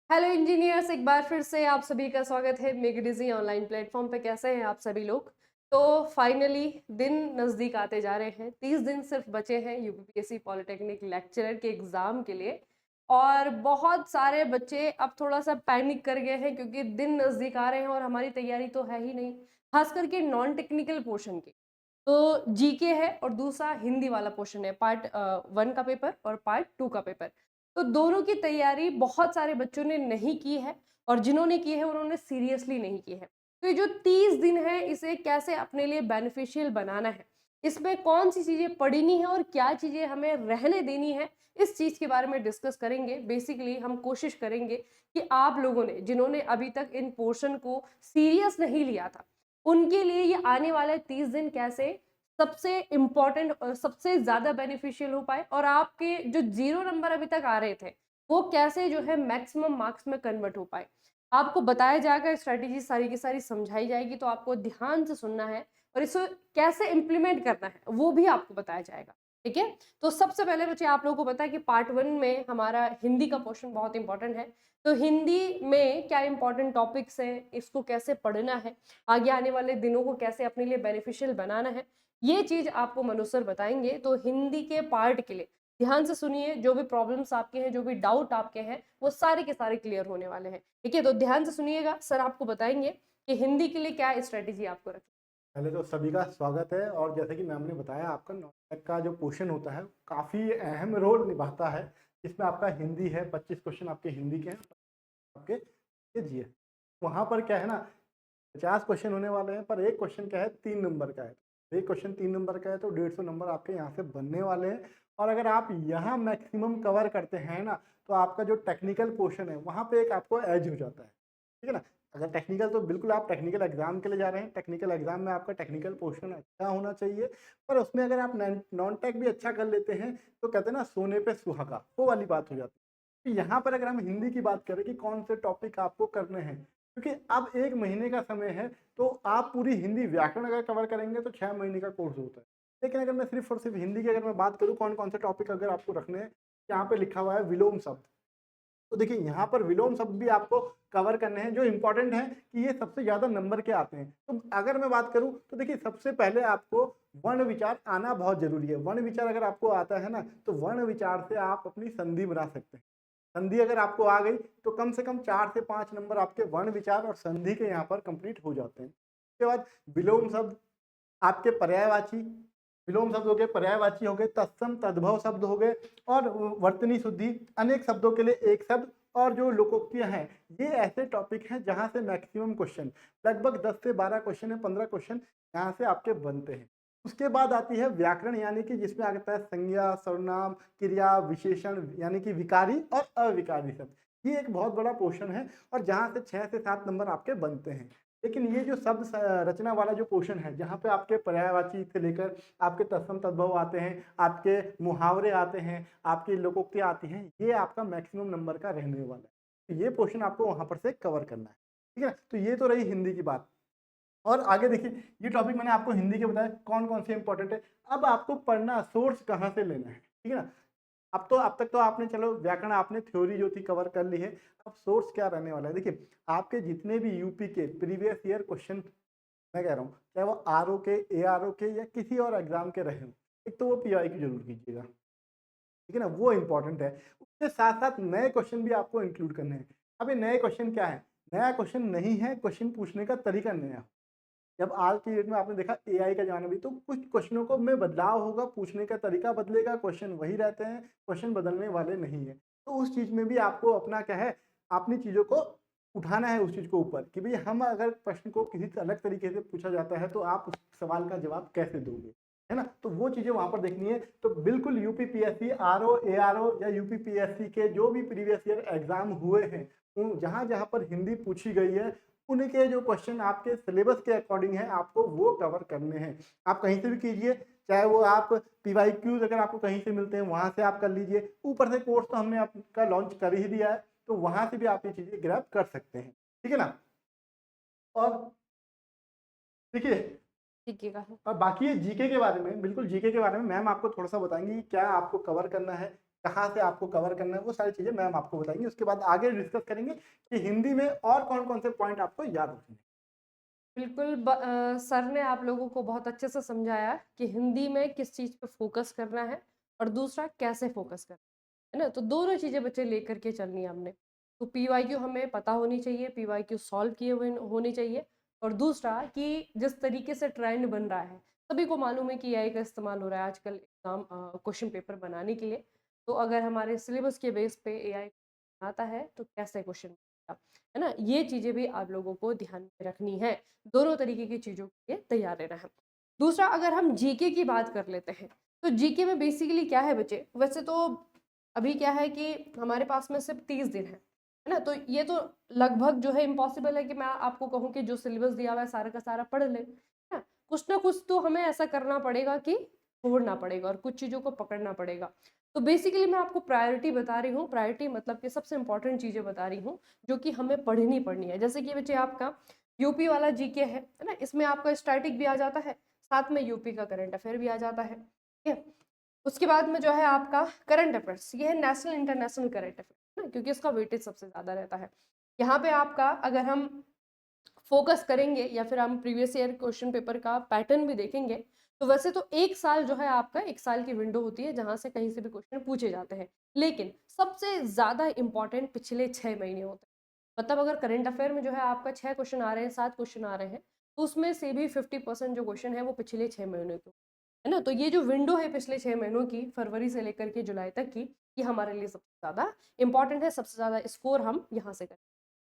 Hello engineers, एक बार फिर से आप सभी का स्वागत है make it easy online platform पे। कैसे हैं आप सभी लोग? तो फाइनली दिन नज़दीक आते जा रहे हैं। 30 दिन सिर्फ बचे हैं यूपीपीएससी पॉलिटेक्निक लेक्चरर के एग्ज़ाम के लिए। और बहुत सारे बच्चे अब थोड़ा सा पैनिक कर गए हैं क्योंकि दिन नज़दीक आ रहे हैं और हमारी तैयारी तो है ही नहीं, खास करके नॉन टेक्निकल पोर्शन की। तो जीके है और दूसरा हिंदी वाला पोर्शन है, पार्ट 1 का पेपर और पार्ट 2 का पेपर। तो दोनों की तैयारी बहुत सारे बच्चों ने नहीं की है और जिन्होंने की है उन्होंने सीरियसली नहीं की है। तो ये जो 30 दिन है इसे कैसे अपने लिए बेनिफिशियल बनाना है, इसमें कौन सी चीजें पढ़नी है और क्या चीजें हमें रहने देनी है, इस चीज के बारे में डिस्कस करेंगे। बेसिकली हम कोशिश करेंगे कि आप लोगों ने जिन्होंने अभी तक इन पोर्शन को सीरियस नहीं लिया था उनके लिए ये आने वाले 30 दिन कैसे सबसे इम्पोर्टेंट और सबसे ज्यादा बेनिफिशियल हो पाए और आपके जो 0 नंबर अभी तक आ रहे थे वो कैसे जो है मैक्सिमम मार्क्स में कन्वर्ट हो पाए। आपको बताया जाएगा, स्ट्रेटेजी सारी की सारी समझाई जाएगी, तो आपको ध्यान से सुनना है और इसको कैसे इम्प्लीमेंट करना है वो भी आपको बताया जाएगा। ठीक है, तो सबसे पहले बच्चे आप लोगों को पता है कि पार्ट 1 में हमारा हिंदी का पोर्शन बहुत इंपॉर्टेंट है। तो हिंदी में क्या इंपॉर्टेंट टॉपिक्स हैं, इसको कैसे पढ़ना है, आगे आने वाले दिनों को कैसे अपने लिए बेनिफिशियल बनाना है, ये चीज आपको मनु सर बताएंगे। तो हिंदी के पार्ट के लिए ध्यान से सुनिए, जो भी प्रॉब्लम्स आपके हैं, जो भी डाउट आपके हैं, वो सारे के सारे क्लियर होने वाले हैं। ठीक है, तो ध्यान से सुनिएगा, सर आपको बताएंगे कि हिंदी के लिए क्या स्ट्रेटेजी आपको रखनी पहले तो सभी का स्वागत है। और जैसे कि मैम ने बताया, आपका नॉलेज का जो पोर्शन होता है काफ़ी अहम रोल निभाता है। इसमें आपका हिंदी है, 25 क्वेश्चन आपके हिंदी के हैं, आपके ये जी है। वहाँ पर क्या है ना, 50 क्वेश्चन होने वाले हैं, पर एक क्वेश्चन क्या है 3 नंबर का है। एक क्वेश्चन 3 नंबर का है तो 150 नंबर आपके यहाँ से बनने वाले हैं। और अगर आप यहाँ मैक्सिमम कवर करते हैं ना, तो आपका जो टेक्निकल पोर्शन है वहाँ पे एक आपको एज हो जाता है। ठीक है ना। अगर टेक्निकल तो बिल्कुल आप टेक्निकल एग्जाम के लिए जा रहे हैं, टेक्निकल एग्जाम में आपका टेक्निकल पोर्शन अच्छा होना चाहिए। पर उसमें अगर आप नॉन टेक भी अच्छा कर लेते हैं तो कहते हैं ना, सोने पे सुहागा, वो वाली बात हो जाती है। तो यहाँ पर अगर हम हिंदी की बात करें कि कौन से टॉपिक आपको करने हैं, क्योंकि अब 1 महीने का समय है, तो आप पूरी हिंदी व्याकरण अगर कवर करेंगे तो 6 महीने का कोर्स होता है। लेकिन अगर मैं सिर्फ और सिर्फ हिंदी की अगर मैं बात करूँ, कौन कौन से टॉपिक अगर आपको रखने हैं, यहाँ पे लिखा हुआ है विलोम शब्द। तो देखिए यहाँ पर विलोम शब्द भी आपको कवर करने हैं, जो इम्पोर्टेंट है कि ये सबसे ज़्यादा नंबर के आते हैं। तो अगर मैं बात करूँ तो देखिए, सबसे पहले आपको वर्ण विचार आना बहुत ज़रूरी है। वर्ण विचार अगर आपको आता है ना, तो वर्ण विचार से आप अपनी संधि बना सकते हैं। संधि अगर आपको आ गई तो कम से कम 4 से 5 नंबर आपके वर्ण विचार और संधि के यहाँ पर कंप्लीट हो जाते हैं। उसके बाद विलोम शब्द आपके पर्यायवाची, विलोम शब्द हो गए, पर्यायवाची हो गए, तत्सम तद्भव शब्द हो गए, और वर्तनी शुद्धि, अनेक शब्दों के लिए एक शब्द, और जो लोकोक्तियां हैं, ये ऐसे टॉपिक हैं जहां से मैक्सिमम क्वेश्चन, लगभग 10 से 12 क्वेश्चन है, 15 क्वेश्चन यहाँ से आपके बनते हैं। उसके बाद आती है व्याकरण, यानी कि जिसमें आता है संज्ञा, सर्वनाम, क्रिया, विशेषण, यानी कि विकारी और अविकारी शब्द। ये एक बहुत बड़ा पोर्शन है और जहाँ से 6 से 7 नंबर आपके बनते हैं। लेकिन ये जो शब्द रचना वाला जो पोर्शन है, जहाँ पे आपके पर्यायवाची से लेकर आपके तत्सम तद्भव आते हैं, आपके मुहावरे आते हैं, आपकी लोकोक्तियाँ आती हैं, ये आपका मैक्सिमम नंबर का रहने वाला है। तो ये पोर्शन आपको वहाँ पर से कवर करना है। ठीक है, तो ये तो रही हिंदी की बात। और आगे देखिए, ये टॉपिक मैंने आपको हिंदी के बताया कौन कौन से इंपॉर्टेंट है। अब आपको पढ़ना सोर्स कहाँ से लेना है, ठीक है ना। अब तक तो आपने, चलो व्याकरण आपने थ्योरी जो थी कवर कर ली है। अब सोर्स क्या रहने वाला है, देखिए आपके जितने भी यूपी के प्रीवियस ईयर क्वेश्चन, मैं कह रहा हूँ चाहे वो आरओ के, एआरओ के या किसी और एग्जाम के रहे हो, एक तो वो पीआई की जरूर कीजिएगा। ठीक है ना, वो इंपॉर्टेंट है। उसके साथ साथ नए क्वेश्चन भी आपको इंक्लूड करने हैं। अब ये नए क्वेश्चन क्या है, नया क्वेश्चन नहीं है, क्वेश्चन पूछने का तरीका नया। जब आज की डेट में आपने देखा एआई का ज़माना भी, तो कुछ क्वेश्चनों को में बदलाव होगा, पूछने का तरीका बदलेगा, क्वेश्चन वही रहते हैं, क्वेश्चन बदलने वाले नहीं है। तो उस चीज़ में भी आपको अपना क्या है, अपनी चीज़ों को उठाना है उस चीज़ को ऊपर, कि भाई हम अगर प्रश्न को किसी अलग तरीके से पूछा जाता है तो आप उस सवाल का जवाब कैसे दोगे, है ना। तो वो चीज़ें वहाँ पर देखनी है। तो बिल्कुल यूपीपीएससी, आरओ, एआरओ या यूपीपीएससी के जो भी प्रीवियस ईयर एग्जाम हुए हैं, जहाँ जहाँ पर हिंदी पूछी गई है, उनके जो क्वेश्चन आपके सिलेबस के अकॉर्डिंग है, आपको वो कवर करने हैं। आप कहीं से भी कीजिए, चाहे वो आप पीवाई क्यूज अगर आपको कहीं से मिलते हैं वहां से आप कर लीजिए। ऊपर से कोर्स तो हमने आपका लॉन्च कर ही दिया है, तो वहां से भी आप ये चीजें ग्रैब कर सकते हैं। ठीक है ना। और देखिए, है। और बाकी ये जीके के बारे में, बिल्कुल जीके के बारे में मैम आपको थोड़ा सा बताएंगे कि क्या आपको कवर करना है, कहाँ से आपको कवर करना है, वो सारी चीज़ें मैम आपको बताएंगे। उसके बाद आगे डिस्कस करेंगे कि हिंदी में और कौन-कौन से पॉइंट आपको याद रखने हैं। बिल्कुल सर ने आप लोगों को बहुत अच्छे से समझाया कि हिंदी में किस चीज़ पे फोकस करना है और दूसरा कैसे फोकस करना है ना। तो दोनों चीज़ें बच्चे लेकर के चलनी है हमने। तो पीवाईक्यू हमें पता होनी चाहिए, पीवाईक्यू सॉल्व किए हुए होने चाहिए, और दूसरा कि जिस तरीके से ट्रेंड बन रहा है, सभी को मालूम है कि एआई का इस्तेमाल हो रहा है आजकल एग्जाम क्वेश्चन पेपर बनाने के लिए। तो अगर हमारे सिलेबस के बेस पे एआई आता है तो कैसे क्वेश्चन है ना, ये चीज़ें भी आप लोगों को ध्यान में रखनी है। दोनों तरीके की चीज़ों के लिए तैयार रहना है। दूसरा, अगर हम जीके की बात कर लेते हैं, तो जीके में बेसिकली क्या है बच्चे, वैसे तो अभी क्या है कि हमारे पास में सिर्फ 30 दिन है ना, तो ये तो लगभग जो है इम्पॉसिबल है कि मैं आपको कहूँ कि जो सिलेबस दिया हुआ है सारा का सारा पढ़ ले, है ना। कुछ ना कुछ तो हमें ऐसा करना पड़ेगा कि छोड़ना पड़ेगा और कुछ चीज़ों को पकड़ना पड़ेगा। तो बेसिकली मैं आपको प्रायोरिटी बता रही हूँ, प्रायोरिटी मतलब कि सबसे इंपॉर्टेंट चीज़ें बता रही हूँ जो कि हमें पढ़नी है। जैसे कि बच्चे आपका यूपी वाला जीके है ना, इसमें आपका स्टैटिक भी आ जाता है, साथ में यूपी का करंट अफेयर भी आ जाता है, ठीक है। उसके बाद में जो है आपका करंट अफेयर्स, ये है नेशनल इंटरनेशनल करंट अफेयर ना, क्योंकि इसका वेटेज सबसे ज़्यादा रहता है। यहाँ पे आपका अगर हम फोकस करेंगे या फिर हम प्रीवियस ईयर क्वेश्चन पेपर का पैटर्न भी देखेंगे, तो वैसे तो एक साल जो है आपका, एक साल की विंडो होती है जहां से कहीं से भी क्वेश्चन पूछे जाते हैं, लेकिन सबसे ज्यादा इंपॉर्टेंट पिछले 6 महीने होते हैं। मतलब अगर करंट अफेयर में जो है आपका 6 क्वेश्चन आ रहे हैं, 7 क्वेश्चन आ रहे हैं, तो उसमें से भी 50% जो क्वेश्चन है वो पिछले 6 महीने के, है ना। तो ये जो विंडो है पिछले 6 महीनों की, फरवरी से लेकर के जुलाई तक की, ये हमारे लिए सबसे ज्यादा इंपॉर्टेंट है, सबसे ज्यादा स्कोर हम यहाँ से करें।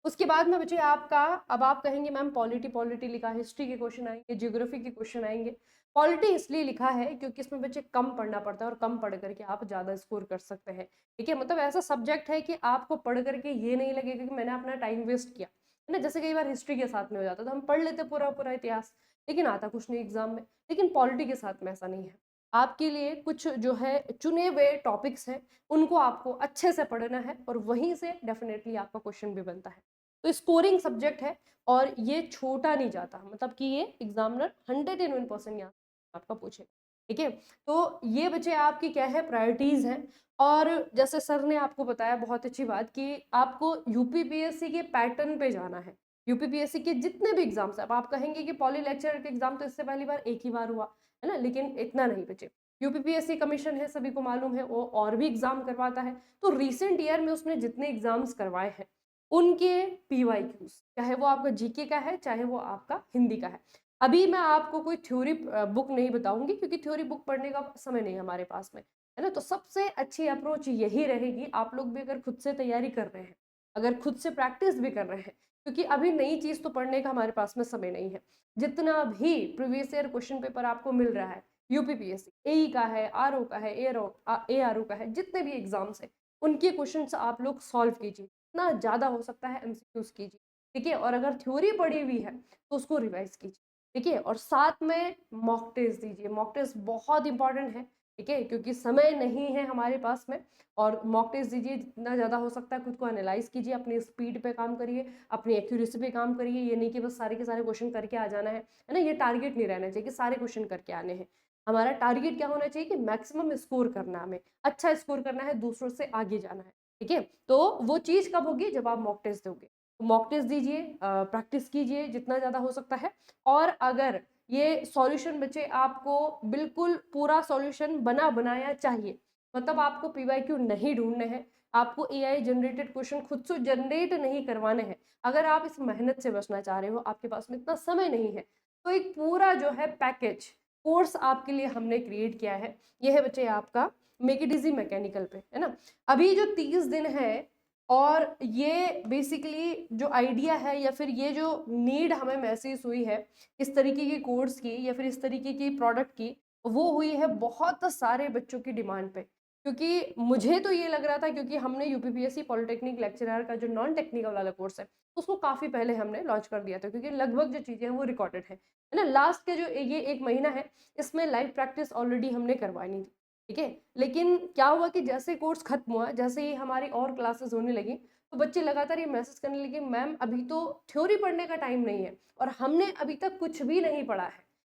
उसके बाद में बच्चे आपका, अब आप कहेंगे मैम पॉलिटी पॉलिटी लिखा है, हिस्ट्री के क्वेश्चन आएंगे, ज्योग्राफी के क्वेश्चन आएंगे। पॉलिटी इसलिए लिखा है क्योंकि इसमें बच्चे कम पढ़ना पड़ता है और कम पढ़ करके आप ज्यादा स्कोर कर सकते हैं, ठीक है। मतलब ऐसा सब्जेक्ट है कि आपको पढ़ करके ये नहीं लगेगा कि मैंने अपना टाइम वेस्ट किया, है ना। जैसे कई बार हिस्ट्री के साथ में हो जाता है, तो हम पढ़ लेते पूरा पूरा इतिहास, लेकिन आता कुछ नहीं एग्जाम में। लेकिन पॉलिटी के साथ में ऐसा नहीं है, आपके लिए कुछ जो है चुने हुए टॉपिक्स हैं, उनको आपको अच्छे से पढ़ना है और वहीं से डेफिनेटली आपका क्वेश्चन भी बनता है। तो स्कोरिंग सब्जेक्ट है और ये छोटा नहीं जाता, मतलब कि ये एग्जामिनर 101% यहाँ आपका पूछेगा, ठीक है। तो ये बच्चे आपकी क्या है, प्रायोरिटीज हैं। और जैसे सर ने आपको बताया बहुत अच्छी बात कि आपको यूपीपीएससी के पैटर्न पे जाना है। यूपीपीएससी के जितने भी एग्जाम्स, अब आप कहेंगे कि पॉली लेक्चर के एग्जाम तो इससे पहली बार एक ही बार हुआ है ना, लेकिन इतना नहीं बचे। यूपीपीएससी कमीशन है, सभी को मालूम है, वो और भी एग्जाम करवाता है। तो रिसेंट ईयर में उसने जितने एग्जाम्स करवाए हैं, उनके पीवाईक्यूज, चाहे वो आपका जीके का है चाहे वो आपका हिंदी का है। अभी मैं आपको कोई थ्योरी बुक नहीं बताऊंगी क्योंकि थ्योरी बुक पढ़ने का समय नहीं है हमारे पास में, है ना। तो सबसे अच्छी अप्रोच यही रहेगी, आप लोग भी अगर खुद से तैयारी कर रहे हैं, अगर खुद से प्रैक्टिस भी कर रहे हैं, क्योंकि अभी नई चीज तो पढ़ने का हमारे पास में समय नहीं है। जितना भी प्रीवियस ईयर क्वेश्चन पेपर आपको मिल रहा है, यूपीपीएससी एई का है, आरओ का है, एआरओ का है, जितने भी एग्जाम्स है, उनके क्वेश्चंस आप लोग सॉल्व कीजिए, जितना ज़्यादा हो सकता है एमसीक्यूज कीजिए, ठीक है। और अगर थ्योरी पढ़ी हुई है तो उसको रिवाइज कीजिए, ठीक है। और साथ में मॉक टेस्ट दीजिए, मॉक टेस्ट बहुत इंपॉर्टेंट है, ठीक है, क्योंकि समय नहीं है हमारे पास में। और मॉक टेस्ट दीजिए, जितना ज़्यादा हो सकता है खुद को एनालाइज कीजिए, अपनी स्पीड पे काम करिए, अपनी एक्यूरेसी पे काम करिए। ये नहीं कि बस सारे के सारे क्वेश्चन करके आ जाना है ना, ये टारगेट नहीं रहना चाहिए कि सारे क्वेश्चन करके आने हैं। हमारा टारगेट क्या होना चाहिए कि मैक्सिमम स्कोर करना है, हमें अच्छा स्कोर करना है, दूसरों से आगे जाना है, ठीक है। तो वो चीज़ कब होगी, जब आप मॉक टेस्ट दोगे। तो मॉक टेस्ट दीजिए, प्रैक्टिस कीजिए जितना ज़्यादा हो सकता है। और अगर ये सॉल्यूशन बच्चे आपको बिल्कुल पूरा सॉल्यूशन बना बनाया चाहिए, मतलब आपको पीवाईक्यू नहीं ढूंढने हैं, आपको एआई जनरेटेड क्वेश्चन खुद से जनरेट नहीं करवाने हैं। अगर आप इस मेहनत से बचना चाह रहे हो, आपके पास में इतना समय नहीं है, तो एक पूरा जो है पैकेज कोर्स आपके लिए हमने क्रिएट किया है। यह है बच्चे आपका मेक इट इजी मैकेनिकल पे, है ना। अभी जो 30 दिन है, और ये बेसिकली जो आइडिया है या फिर ये जो नीड हमें महसूस हुई है इस तरीके की कोर्स की या फिर इस तरीके की प्रोडक्ट की, वो हुई है बहुत सारे बच्चों की डिमांड पे। क्योंकि मुझे तो ये लग रहा था, क्योंकि हमने यूपीपीएससी पॉलिटेक्निक लेक्चरर का जो नॉन टेक्निकल वाला कोर्स है उसको काफ़ी पहले हमने लॉन्च कर दिया था, क्योंकि लगभग जो चीज़ें हैं वो रिकॉर्डेड है ना। लास्ट के जो ये 1 महीना है, इसमें लाइव प्रैक्टिस ऑलरेडी हमने करवानी थी, ठीक है। लेकिन क्या हुआ कि जैसे कोर्स खत्म हुआ, जैसे ही हमारी और क्लासेस होने लगी, तो बच्चे लगातार ये मैसेज करने लगे, मैम अभी तो थ्योरी पढ़ने का टाइम नहीं है और हमने अभी तक कुछ भी नहीं पढ़ा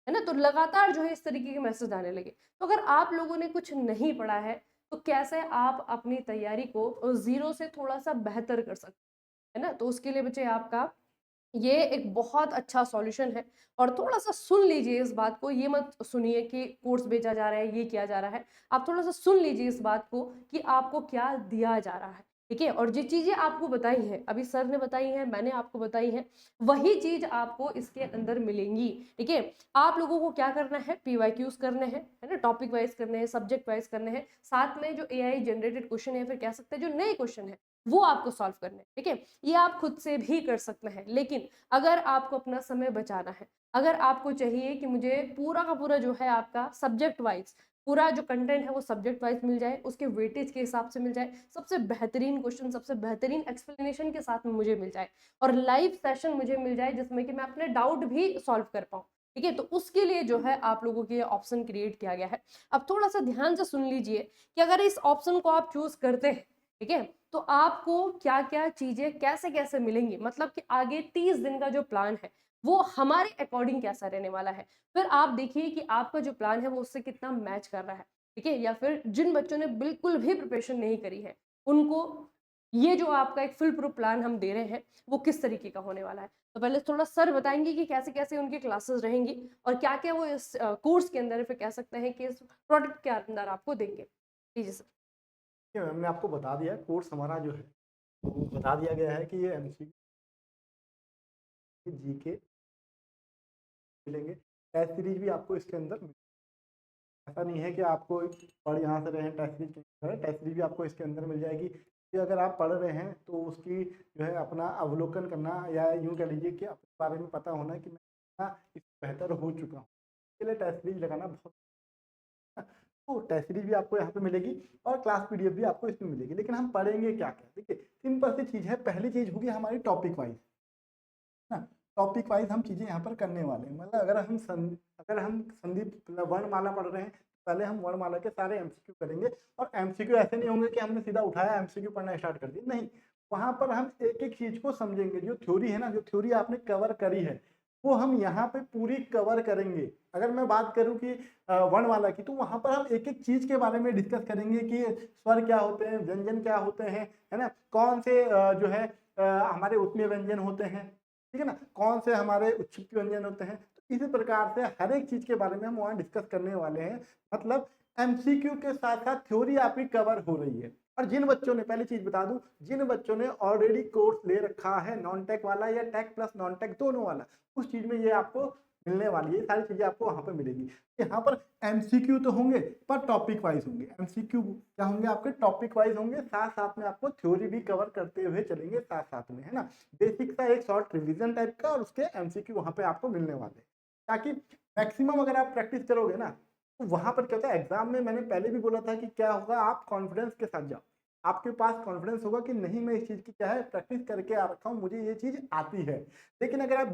है ना। तो लगातार जो है इस तरीके के मैसेज आने लगे। तो अगर आप लोगों ने कुछ नहीं पढ़ा है, तो कैसे आप अपनी तैयारी को ज़ीरो से थोड़ा-सा बेहतर कर सकते हैं, है ना? तो उसके लिए बच्चे आपका ये एक बहुत अच्छा सॉल्यूशन है और थोड़ा-सा सुन लीजिए इस बात को, ये मत सुनिए कि कोर्स बेचा जा रहा है, ये किया जा रहा है। आप थोड़ा-सा सुन लीजिए इस बात को कि आपको क्या दिया जा रहा है, ठीक है? और जो चीज़ें आपको बताई हैं, अभी सर ने बताई हैं, मैंने आपको बताई हैं, वही चीज़ आपको इसके अंदर मिलेंगी, ठीक है? आप लोगों को क्या करना है, पीवाईक्यूज़ करने हैं, है ना? टॉपिक वाइज़ करने हैं, सब्जेक्ट वाइज़ करने हैं, साथ में जो एआई जनरेटेड क्वेश्चन है, फिर कह सकते हैं जो नए क्वेश्चन हैं, वो आपको सॉल्व करने हैं, ठीक है? ये आप खुद से भी कर सकते हैं, लेकिन अगर आपको अपना समय बचाना है, अगर आपको चाहिए कि मुझे पूरा का पूरा जो है आपका सब्जेक्ट वाइज़ पूरा जो कंटेंट है वो सब्जेक्ट वाइज़ मिल जाए, उसके वेटेज के हिसाब से मिल जाए, सबसे बेहतरीन क्वेश्चन, सबसे बेहतरीन एक्सप्लेनेशन के साथ में मुझे मिल जाए और लाइव सेशन मुझे मिल जाए जिसमें कि मैं अपने डाउट भी सॉल्व कर पाऊँ, ठीक है? तो उसके लिए जो है आप लोगों के लिए ऑप्शन क्रिएट किया गया है। अब थोड़ा-सा ध्यान से सुन लीजिए कि अगर इस ऑप्शन को आप चूज़ करते हैं, ठीक है? तो आपको क्या-क्या चीज़ें कैसे-कैसे मिलेंगी, मतलब कि आगे 30 दिन का जो प्लान है, वो हमारे अकॉर्डिंग कैसा रहने वाला है। फिर आप देखिए कि आपका जो प्लान है वो उससे कितना मैच कर रहा है, ठीक है? या फिर जिन बच्चों ने बिल्कुल भी प्रिपरेशन नहीं करी है, उनको ये जो आपका एक फुल प्रूफ प्लान हम दे रहे हैं, वो किस तरीके का होने वाला है। तो पहले थोड़ा सर बताएँगे कि कैसे-कैसे उनकी क्लासेस रहेंगी और क्या-क्या वो इस कोर्स के अंदर फिर कह सकते हैं कि इस प्रोडक्ट के अंदर आपको देंगे। जी, सर। देखिए, मैम ने आपको बता दिया है कोर्स हमारा जो है, वो बता दिया गया है कि ये एमसीक्यू, जीके मिलेंगे। टेस्ट सीरीज भी आपको इसके अंदर ऐसा नहीं है कि आपको पढ़ यहाँ से रहे हैं, टेस्ट सीरीज कहीं करें, टेस्ट सीरीज भी आपको इसके अंदर मिल जाएगी। कि अगर आप पढ़ रहे हैं तो उसकी जो है अपना अवलोकन करना, या यूँ कह लीजिए कि अपने बारे में पता होना कि मैं कितना इसमें बेहतर हो चुका हूँ। इसके लिए टेस्ट सीरीज लगाना बहुत, तो टेस्ट सीरीज भी आपको यहाँ पे मिलेगी और क्लास पीडीएफ भी आपको इसमें मिलेगी। लेकिन हम पढ़ेंगे क्या-क्या? देखिए, सिंपल सी चीज़ है। पहली चीज़ होगी हमारी टॉपिक वाइज़, है ना? टॉपिक वाइज़ हम चीज़ें यहाँ पर करने वाले हैं। मतलब अगर हम संधि वर्णमाला पढ़ रहे हैं, पहले हम वर्णमाला के सारे एमसीक्यू करेंगे। और एमसीक्यू ऐसे नहीं होंगे कि हमने सीधा उठाया एमसीक्यू पढ़ना स्टार्ट कर दिया, नहीं। वहाँ पर हम एक-एक चीज़ को समझेंगे। जो थ्योरी है ना, जो थ्योरी आपने कवर करी है, वो हम यहाँ पे पूरी कवर करेंगे। अगर मैं बात करूँ कि वर्णमाला की, तो वहाँ पर हम एक-एक चीज़ के बारे में डिस्कस करेंगे कि स्वर क्या होते हैं, व्यंजन क्या होते हैं, है ना? कौन से जो है हमारे उत्मीय व्यंजन होते हैं, ठीक है ना? कौन से हमारे उच्छिष्ट व्यंजन होते हैं। तो इसी प्रकार से हर एक चीज़ के बारे में हम वहाँ डिस्कस करने वाले हैं। मतलब एमसीक्यू के साथ-साथ थ्योरी आपकी कवर हो रही है। और जिन बच्चों ने, पहली चीज़ बता दूँ, जिन बच्चों ने ऑलरेडी कोर्स ले रखा है नॉन टेक वाला या टेक प्लस नॉन टेक दोनों वाला, उस चीज़ में ये आपको मिलने वाली है। ये सारी चीज़ें आपको वहाँ पे मिलेगी। यहाँ पर एमसीक्यू तो होंगे, पर टॉपिक वाइज़ होंगे। एमसीक्यू क्या होंगे? आपके टॉपिक वाइज़ होंगे, साथ-साथ में आपको थ्योरी भी कवर करते हुए चलेंगे साथ-साथ में, है ना? बेसिक सा एक शॉर्ट रिवीजन टाइप का, और उसके एमसीक्यू वहाँ पे आपको मिलने वाले हैं। ताकि मैक्सिमम अगर आप प्रैक्टिस करोगे ना, तो वहाँ पर क्या होता है, एग्ज़ाम में मैंने पहले भी बोला था कि क्या होगा, आप कॉन्फिडेंस के साथ जाओ। आपके पास कॉन्फिडेंस होगा कि नहीं, मैं इस चीज़ की क्या है प्रैक्टिस करके आ रखा हूँ, मुझे ये चीज़ आती है। लेकिन अगर आप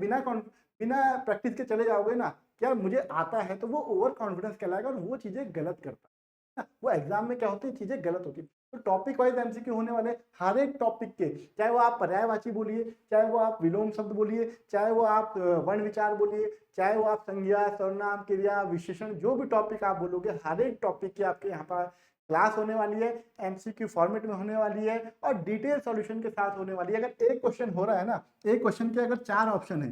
बिना प्रैक्टिस के चले जाओगे ना, क्या मुझे आता है, तो वो ओवर कॉन्फिडेंस कहलाएगा और वो चीज़ें गलत करता है ना? वो एग्ज़ाम में क्या होती है, चीज़ें गलत होती है। तो टॉपिक वाइज़ एमसीक्यू होने वाले, हर एक टॉपिक के, चाहे वो आप पर्यायवाची बोलिए, चाहे वो आप विलोम शब्द बोलिए, चाहे वो आप वर्ण विचार बोलिए, चाहे वो आप संज्ञा, सर्वनाम, क्रिया, विशेषण, जो भी टॉपिक आप बोलोगे, हर एक टॉपिक की आपके यहाँ पर क्लास होने वाली है, एमसीक्यू फॉर्मेट में होने वाली है और डिटेल सॉल्यूशन के साथ होने वाली है। अगर एक क्वेश्चन हो रहा है ना, एक क्वेश्चन के अगर 4 ऑप्शन है,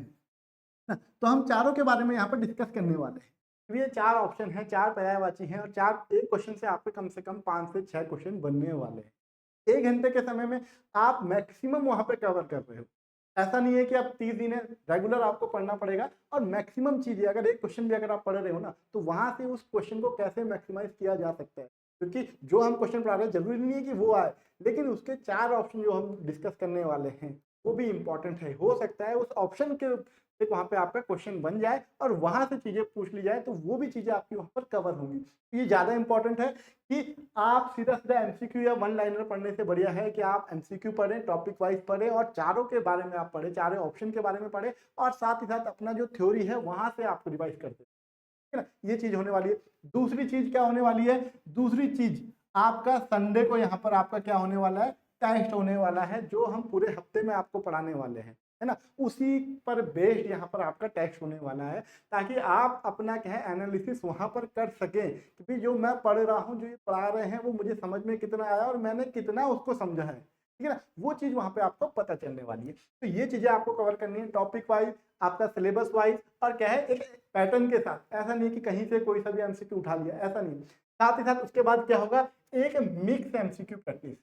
तो हम चारों के बारे में यहाँ पर डिस्कस करने वाले हैं। ये 4 ऑप्शन हैं, 4 पर्यायवाची हैं और 4, एक क्वेश्चन से आपके कम से कम 5 से 6 क्वेश्चन बनने वाले हैं। 1 घंटे के समय में आप मैक्सिमम वहाँ पे कवर कर रहे हो। ऐसा नहीं है कि आप 30 दिन है, रेगुलर आपको पढ़ना पड़ेगा और मैक्सिमम चीज़ें, अगर एक क्वेश्चन भी अगर आप पढ़ रहे हो ना, तो वहाँ से उस क्वेश्चन को कैसे मैक्सिमाइज़ किया जा सकता है। क्योंकि जो हम क्वेश्चन पढ़ा रहे हैं, ज़रूरी नहीं है कि वो आए, लेकिन उसके 4 ऑप्शन जो हम डिस्कस करने वाले हैं, वो भी इम्पोर्टेंट है। हो सकता है उस ऑप्शन के एक वहाँ पे आपका क्वेश्चन बन जाए और वहाँ से चीज़ें पूछ ली जाए, तो वो भी चीज़ें आपकी वहाँ पर कवर होंगी। ये ज़्यादा इंपॉर्टेंट है कि आप सीधा-सीधा एमसीक्यू या वन लाइनर पढ़ने से बढ़िया है कि आप एमसीक्यू पढ़ें, टॉपिक वाइज़ पढ़ें और चारों के बारे में आप पढ़ें, चारों ऑप्शन के बारे में पढ़ें और साथ ही साथ अपना जो थ्योरी है वहाँ से आप रिवाइज़ करते हैं। ठीक है ना? ये चीज़ होने वाली है। दूसरी चीज़ क्या होने वाली है? दूसरी चीज़ आपका संडे को यहाँ पर आपका क्या होने वाला है? टेस्ट होने वाला है, जो हम पूरे हफ्ते में आपको पढ़ाने वाले हैं। है ना, उसी पर बेस्ड यहाँ पर आपका टेस्ट होने वाला है, ताकि आप अपना क्या है एनालिसिस वहाँ पर कर सकें कि भाई जो मैं पढ़ रहा हूँ, जो ये पढ़ा रहे हैं, वो मुझे समझ में कितना आया और मैंने कितना उसको समझा है, ठीक है ना, वो चीज़ वहाँ पे आपको पता चलने वाली है। तो ये चीज़ें आपको कवर करनी है टॉपिक वाइज, आपका सिलेबस वाइज, और क्या है एक पैटर्न के साथ। ऐसा नहीं कि कहीं से कोई सा भी एमसीक्यू उठा लिया, ऐसा नहीं। साथ ही साथ उसके बाद क्या होगा, एक मिक्स एमसीक्यू प्रैक्टिस।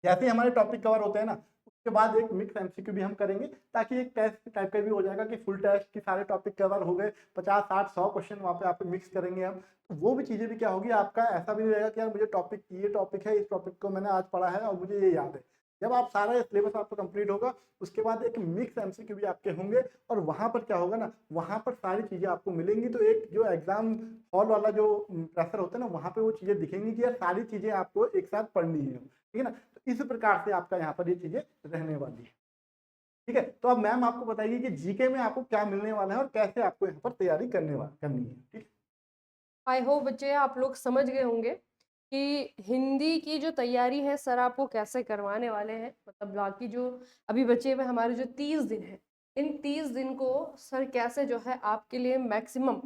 जैसे ही हमारे टॉपिक कवर होते हैं ना, उसके बाद एक मिक्स एमसीक्यू भी हम करेंगे, ताकि एक टेस्ट टाइप का भी हो जाएगा कि फुल टेस्ट की सारे टॉपिक कवर हो गए, 50 60 100 क्वेश्चन वहाँ पे आप मिक्स करेंगे हम। तो वो भी चीज़ें भी क्या होगी, आपका ऐसा भी नहीं रहेगा कि यार मुझे टॉपिक ये टॉपिक है, इस टॉपिक को मैंने आज पढ़ा है और मुझे ये याद है। जब आप सारा सिलेबस आपका कंप्लीट होगा, उसके बाद एक मिक्स एमसीक्यू भी आपके होंगे, और वहाँ पर क्या होगा ना, वहाँ पर सारी चीज़ें आपको मिलेंगी। तो एक जो एग्जाम हॉल वाला जो प्रेशर होता है ना, वहाँ पे वो चीज़ें दिखेंगी कि यार सारी चीज़ें आपको एक साथ पढ़नी है, ठीक है ना। तो इस प्रकार से आपका यहाँ पर ये चीज़ें रहने वाली है, ठीक है। तो अब मैम आपको बताइए कि जीके में आपको क्या मिलने वाला है और कैसे आपको यहाँ पर तैयारी करनी है, ठीक है। आई होप बच्चे आप लोग समझ गए होंगे कि हिंदी की जो तैयारी है सर आपको कैसे करवाने वाले हैं। मतलब बाकी जो अभी बचे हुए हमारे जो 30 दिन हैं, इन 30 दिन को सर कैसे जो है आपके लिए मैक्सिमम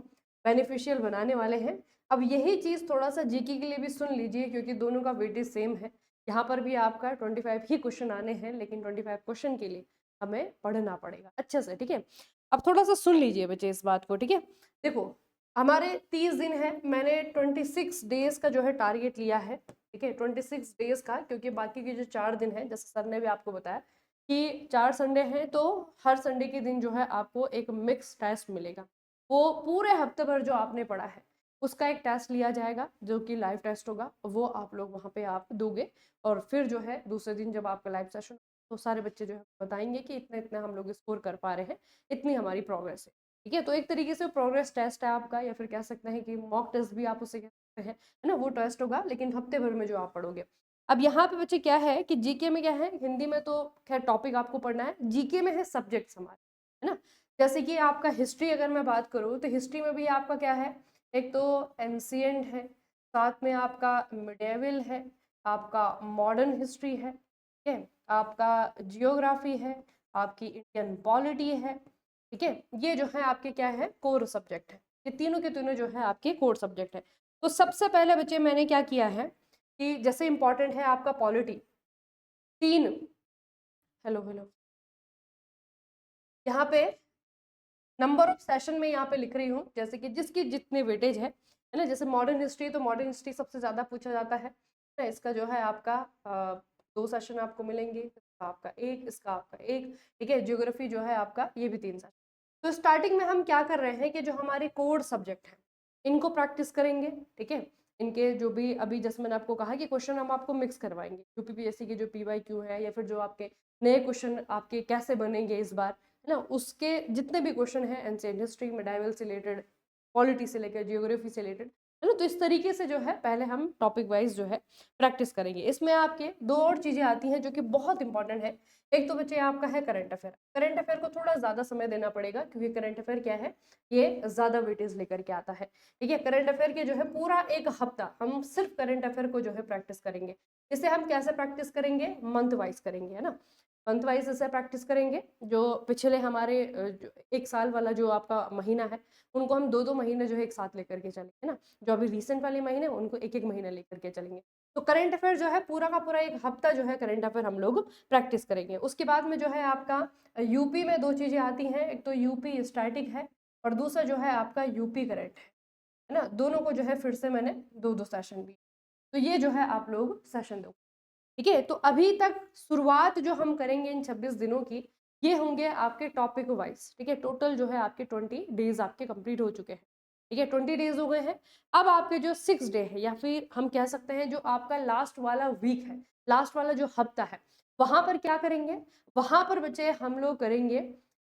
बेनिफिशियल बनाने वाले हैं। अब यही चीज़ थोड़ा सा जीके के लिए भी सुन लीजिए, क्योंकि दोनों का वेटेज सेम है। यहाँ पर भी आपका 25 ही क्वेश्चन आने हैं, लेकिन 25 क्वेश्चन के लिए हमें पढ़ना पड़ेगा अच्छे से, ठीक है। अब थोड़ा सा सुन लीजिए बच्चे इस बात को, ठीक है। देखो हमारे 30 दिन है, मैंने 26 डेज का जो है टारगेट लिया है, ठीक है, 26 डेज का, क्योंकि बाकी के जो 4 दिन है, जैसे सर ने भी आपको बताया कि 4 संडे हैं, तो हर संडे के दिन जो है आपको एक मिक्स टेस्ट मिलेगा। वो पूरे हफ्ते भर जो आपने पढ़ा है उसका एक टेस्ट लिया जाएगा, जो कि लाइव टेस्ट होगा, वो आप लोग वहाँ पे आप दोगे। और फिर जो है दूसरे दिन जब आपका लाइव सेशन, तो सारे बच्चे जो है बताएंगे कि इतना इतना हम लोग स्कोर कर पा रहे हैं, इतनी हमारी प्रोग्रेस है, ठीक है। तो एक तरीके से प्रोग्रेस टेस्ट है आपका, या फिर कह सकते हैं कि मॉक टेस्ट भी आप उसे कह सकते हैं, है ना। वो टेस्ट होगा लेकिन हफ्ते भर में जो आप पढ़ोगे। अब यहाँ पे बच्चे क्या है कि जीके में क्या है, हिंदी में तो खैर टॉपिक आपको पढ़ना है, जीके में है सब्जेक्ट्स हमारे, है ना। जैसे कि आपका हिस्ट्री अगर मैं बात करूँ, तो हिस्ट्री में भी आपका क्या है, एक तो एंशिएंट है, साथ में आपका मिडेवल है, आपका मॉडर्न हिस्ट्री है, ठीक है, आपका जियोग्राफी है, आपकी इंडियन पॉलिटी है, ठीक है। ये जो है आपके क्या है, कोर सब्जेक्ट है। ये तीनों के तीनों जो है आपके कोर सब्जेक्ट है। तो सबसे पहले बच्चे मैंने क्या किया है कि जैसे इंपॉर्टेंट है आपका पॉलिटी, 3, हेलो हेलो, यहाँ पे नंबर ऑफ सेशन में यहाँ पे लिख रही हूँ, जैसे कि जिसकी जितने वेटेज है ना। जैसे मॉडर्न हिस्ट्री, तो मॉडर्न हिस्ट्री सबसे ज़्यादा पूछा जाता है ना। इसका जो है आपका 2 सेशन आपको मिलेंगे, इसका आपका 1, इसका आपका 1, ठीक है। ज्योग्राफी जो है आपका ये भी 3 सेशन। तो स्टार्टिंग में हम क्या कर रहे हैं कि जो हमारे कोर सब्जेक्ट हैं इनको प्रैक्टिस करेंगे, ठीक है। इनके जो भी अभी जैसे मैंने आपको कहा कि क्वेश्चन हम आपको मिक्स करवाएंगे, यूपीपीएससी के जो PYQ है, या फिर जो आपके नए क्वेश्चन आपके कैसे बनेंगे इस बार, है ना, उसके जितने भी क्वेश्चन हैं एंशिएंट हिस्ट्री, मेडाइवल से रिलेटेड, पॉलिटी से लेकर जियोग्राफी से रिलेटेड, है ना। तो इस तरीके से जो है पहले हम टॉपिक वाइज जो है प्रैक्टिस करेंगे। इसमें आपके 2 और चीज़ें आती हैं जो कि बहुत इंपॉर्टेंट है। एक तो बच्चे आपका है करंट अफेयर। करंट अफेयर को थोड़ा ज़्यादा समय देना पड़ेगा, क्योंकि करंट अफेयर क्या है, ये ज़्यादा वेटेज लेकर के आता है, ठीक है। करंट अफेयर के जो है पूरा एक हफ्ता हम सिर्फ करंट अफेयर को जो है प्रैक्टिस करेंगे। इसे हम कैसे प्रैक्टिस करेंगे, मंथ वाइज करेंगे, है ना। मंथ वाइज ऐसे प्रैक्टिस करेंगे। जो पिछले हमारे जो 1 साल वाला जो आपका महीना है, उनको हम 2-2 महीने जो है एक साथ लेकर के चलेंगे ना। जो अभी रिसेंट वाले महीने उनको 1-1 महीना लेकर के चलेंगे। तो करंट अफेयर जो है पूरा का पूरा 1 हफ्ता जो है करंट अफेयर हम लोग प्रैक्टिस करेंगे। उसके बाद में जो है आपका यूपी में 2 चीज़ें आती हैं, एक तो यूपी स्टैटिक है और दूसरा जो है आपका यूपी करंट है ना। दोनों को जो है फिर से मैंने 2-2 सेशन दी। तो ये जो है आप लोग सेशन दो, ठीक है। तो अभी तक शुरुआत जो हम करेंगे इन 26 दिनों की, ये होंगे आपके टॉपिक वाइज, ठीक है। टोटल जो है आपके 20 डेज आपके कंप्लीट हो चुके हैं, ठीक है, 20 डेज हो गए हैं। अब आपके जो 6 डे है, या फिर हम कह सकते हैं जो आपका लास्ट वाला वीक है, लास्ट वाला जो हफ्ता है, वहां पर क्या करेंगे, वहां पर बच्चे हम लोग करेंगे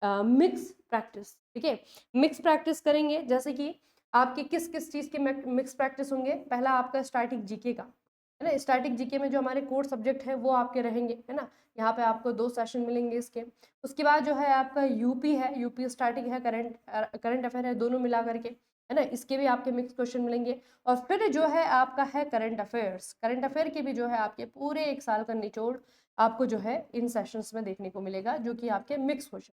मिक्स प्रैक्टिस, ठीक है। मिक्स प्रैक्टिस करेंगे, जैसे कि आपके किस किस चीज़ के मिक्स प्रैक्टिस होंगे। पहला आपका स्टैटिक जीके का, है ना। स्टैटिक जीके में जो हमारे कोर सब्जेक्ट है वो आपके रहेंगे, है ना। यहाँ पे आपको 2 सेशन मिलेंगे इसके। उसके बाद जो है आपका यूपी है, यूपी स्टैटिक है, करंट अफेयर है, दोनों मिला करके, है ना। इसके भी आपके मिक्स क्वेश्चन मिलेंगे। और फिर जो है आपका है करंट अफेयर्स। करंट अफेयर के भी जो है आपके पूरे 1 साल का निचोड़, आपको जो है इन सेशंस में देखने को मिलेगा, जो कि आपके मिक्स क्वेश्चन।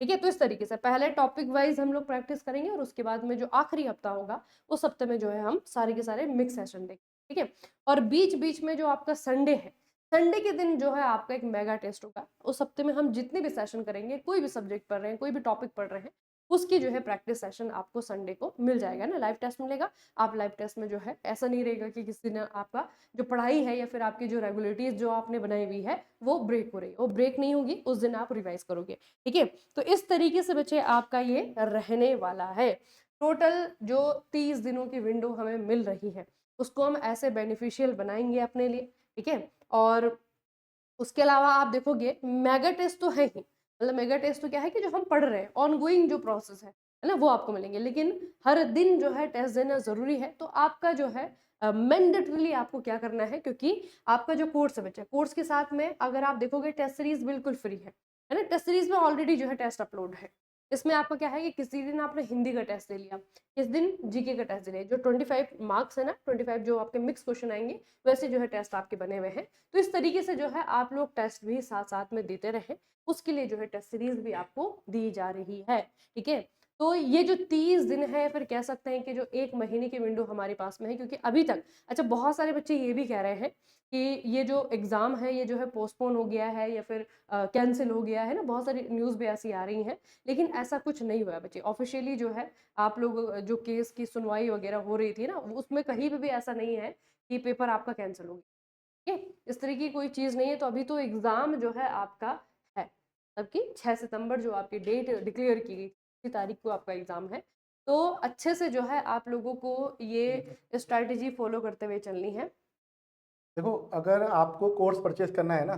ठीक है, तो इस तरीके से पहले टॉपिक वाइज हम लोग प्रैक्टिस करेंगे और उसके बाद में जो आखिरी हफ्ता होगा उस हफ्ते में जो है हम सारे के सारे मिक्स सेशन देखेंगे। ठीक है, और बीच बीच में जो आपका संडे है, संडे के दिन जो है आपका एक मेगा टेस्ट होगा। उस हफ्ते में हम जितने भी सेशन करेंगे, कोई भी सब्जेक्ट पढ़ रहे हैं, कोई भी टॉपिक पढ़ रहे हैं, उसकी जो है प्रैक्टिस सेशन आपको संडे को मिल जाएगा ना, लाइव टेस्ट मिलेगा। आप लाइव टेस्ट में जो है ऐसा नहीं रहेगा कि किसी ने आपका जो पढ़ाई है या फिर आपकी जो रेगुलरिटीज जो आपने बनाई हुई है वो ब्रेक हो रही है, वो ब्रेक नहीं होगी, उस दिन आप रिवाइज करोगे। ठीक है, तो इस तरीके से बच्चे आपका ये रहने वाला है। टोटल जो 30 दिनों की विंडो हमें मिल रही है उसको हम ऐसे बेनिफिशियल बनाएंगे अपने लिए। ठीक है, और उसके अलावा आप देखोगे मेगा टेस्ट तो है ही, मतलब मेगा टेस्ट तो क्या है कि जो हम पढ़ रहे हैं ऑनगोइंग जो प्रोसेस है ना, वो आपको मिलेंगे। लेकिन हर दिन जो है टेस्ट देना जरूरी है, तो आपका जो है मैंडेटरीली आपको क्या करना है, क्योंकि आपका जो कोर्स है बच्चा, कोर्स के साथ में अगर आप देखोगे टेस्ट सीरीज बिल्कुल फ्री है ना। टेस्ट सीरीज में ऑलरेडी जो है टेस्ट अपलोड है। इसमें आपका क्या है कि किसी दिन आपने हिंदी का टेस्ट ले लिया, किस दिन जीके का टेस्ट ले लिया, जो 25 मार्क्स है ना, 25 जो आपके मिक्स क्वेश्चन आएंगे वैसे जो है टेस्ट आपके बने हुए हैं। तो इस तरीके से जो है आप लोग टेस्ट भी साथ साथ में देते रहें, उसके लिए जो है टेस्ट सीरीज भी आपको दी जा रही है। ठीक है, तो ये जो 30 दिन है, फिर कह सकते हैं कि जो 1 महीने की विंडो हमारे पास में है, क्योंकि अभी तक अच्छा बहुत सारे बच्चे ये भी कह रहे हैं कि ये जो एग्जाम है ये जो है पोस्टपोन हो गया है या फिर कैंसिल हो गया है ना, बहुत सारी न्यूज़ भी ऐसी आ रही हैं। लेकिन ऐसा कुछ नहीं हुआ है बच्चे, ऑफिशियली जो है आप लोग जो केस की सुनवाई वगैरह हो रही थी ना, उसमें कहीं पे भी ऐसा नहीं है कि पेपर आपका कैंसिल हो गया। ठीक है, इस तरह की कोई चीज़ नहीं है। तो अभी तो एग्ज़ाम जो है आपका है, मतलब कि 6 सितंबर जो आपकी डेट डिक्लेयर की गई, इसी तारीख को आपका एग्ज़ाम है। तो अच्छे से जो है आप लोगों को ये स्ट्रैटेजी फॉलो करते हुए चलनी है। देखो, अगर आपको कोर्स परचेज करना है ना,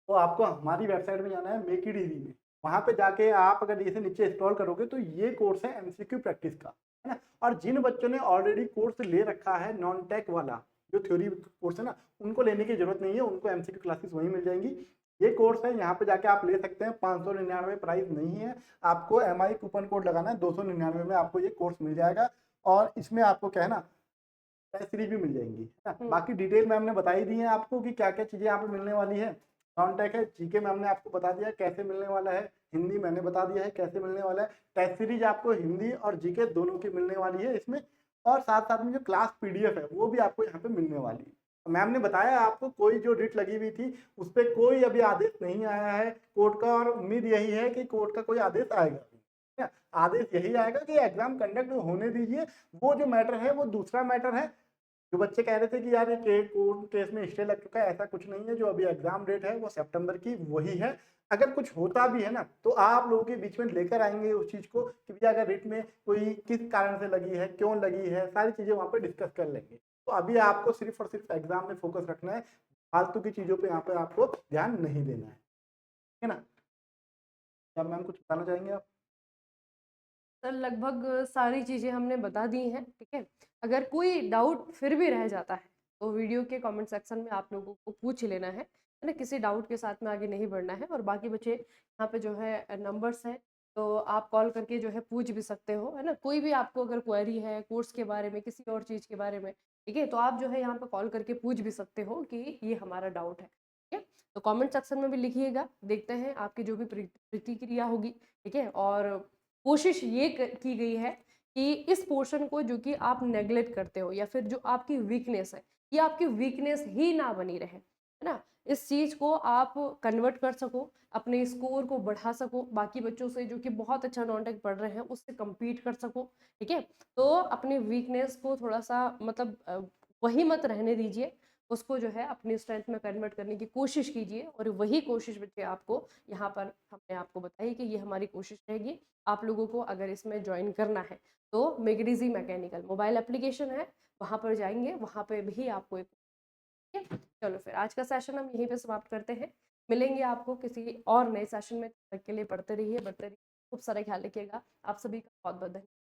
तो आपको हमारी वेबसाइट में जाना है मेक इट इजी में। वहाँ पे जाके आप अगर जैसे नीचे स्क्रॉल करोगे तो ये कोर्स है एमसीक्यू प्रैक्टिस का, है ना। और जिन बच्चों ने ऑलरेडी कोर्स ले रखा है नॉन टेक वाला जो थ्योरी कोर्स है ना, उनको लेने की जरूरत नहीं है, उनको एमसीक्यू क्लासेस वहीं मिल जाएंगी। ये कोर्स है, यहाँ पे जाके आप ले सकते हैं। 599 प्राइस नहीं है, आपको एमआई कूपन कोड लगाना है, 299 में आपको ये कोर्स मिल जाएगा। और इसमें आपको क्या है ना, टेस्ट सीरीज भी मिल जाएंगी, है ना। बाकी डिटेल मैम ने बता ही दी है आपको कि क्या क्या चीज़ें यहाँ पे मिलने वाली है। नॉन टेक है, जीके मैम ने आपको बता दिया कैसे मिलने वाला है, हिंदी मैंने बता दिया है कैसे मिलने वाला है। टेस्ट सीरीज आपको हिंदी और जीके दोनों की मिलने वाली है इसमें। और साथ साथ में जो क्लास पीडीएफ है वो भी आपको यहाँ पे मिलने वाली है। मैम ने बताया आपको कोई जो रिट लगी हुई थी उस पर कोई अभी आदेश नहीं आया है कोर्ट का, और उम्मीद यही है कि कोर्ट का कोई आदेश आएगा। आदेश यही आएगा कि एग्जाम कंडक्ट होने दीजिए, वो जो मैटर है वो दूसरा मैटर है। जो बच्चे कह रहे थे कि यार ये कोर्ट केस में स्टे लग चुका है, ऐसा कुछ नहीं है। जो अभी एग्जाम डेट है वो सितंबर की वही है। अगर कुछ होता भी है ना तो आप लोगों के बीच में लेकर आएंगे उस चीज को कि भैया अगर रिट में कोई किस कारण से लगी है, क्यों लगी है, सारी चीजें वहां पे डिस्कस कर लेंगे। तो अभी आपको सिर्फ और सिर्फ एग्जाम में फोकस रखना है, फालतू की चीजों पे यहाँ पे आपको ध्यान नहीं देना है ना। क्या मैम कुछ बताना चाहेंगे आप? सर लगभग सारी चीज़ें हमने बता दी हैं। ठीक है, अगर कोई डाउट फिर भी रह जाता है तो वीडियो के कमेंट सेक्शन में आप लोगों को पूछ लेना है ना। किसी डाउट के साथ में आगे नहीं बढ़ना है। और बाकी बच्चे यहाँ पे जो है नंबर्स हैं, तो आप कॉल करके जो है पूछ भी सकते हो, है ना। कोई भी आपको अगर क्वेरी है कोर्स के बारे में, किसी और चीज़ के बारे में, ठीक है, तो आप जो है यहाँ पे कॉल करके पूछ भी सकते हो कि ये हमारा डाउट है। ठीक है, तो कमेंट सेक्शन में भी लिखिएगा, देखते हैं आपकी जो भी प्रतिक्रिया होगी। ठीक है, और कोशिश ये की गई है कि इस पोर्शन को जो कि आप नेग्लेक्ट करते हो या फिर जो आपकी वीकनेस है, ये आपकी वीकनेस ही ना बनी रहे, है ना। इस चीज़ को आप कन्वर्ट कर सको, अपने स्कोर को बढ़ा सको, बाकी बच्चों से जो कि बहुत अच्छा नॉन टेक पढ़ रहे हैं उससे compete कर सको। ठीक है, तो अपनी वीकनेस को थोड़ा सा मतलब वही मत रहने दीजिए, उसको जो है अपनी स्ट्रेंथ में कन्वर्ट करने की कोशिश कीजिए। और वही कोशिश बच्चे आपको यहाँ पर हमने आपको बताई कि ये हमारी कोशिश रहेगी। आप लोगों को अगर इसमें ज्वाइन करना है तो मेगडीजी मैकेनिकल मोबाइल एप्लीकेशन है, वहाँ पर जाएंगे, वहाँ पे भी आपको एक। ठीक है, चलो फिर आज का सेशन हम यहीं पे समाप्त करते हैं। मिलेंगे आपको किसी और नए सेशन में, तब तक के लिए पढ़ते रहिए, बढ़ते रहिए, खूब सारा ख्याल रखिएगा। आप सभी का बहुत बहुत धन्यवाद।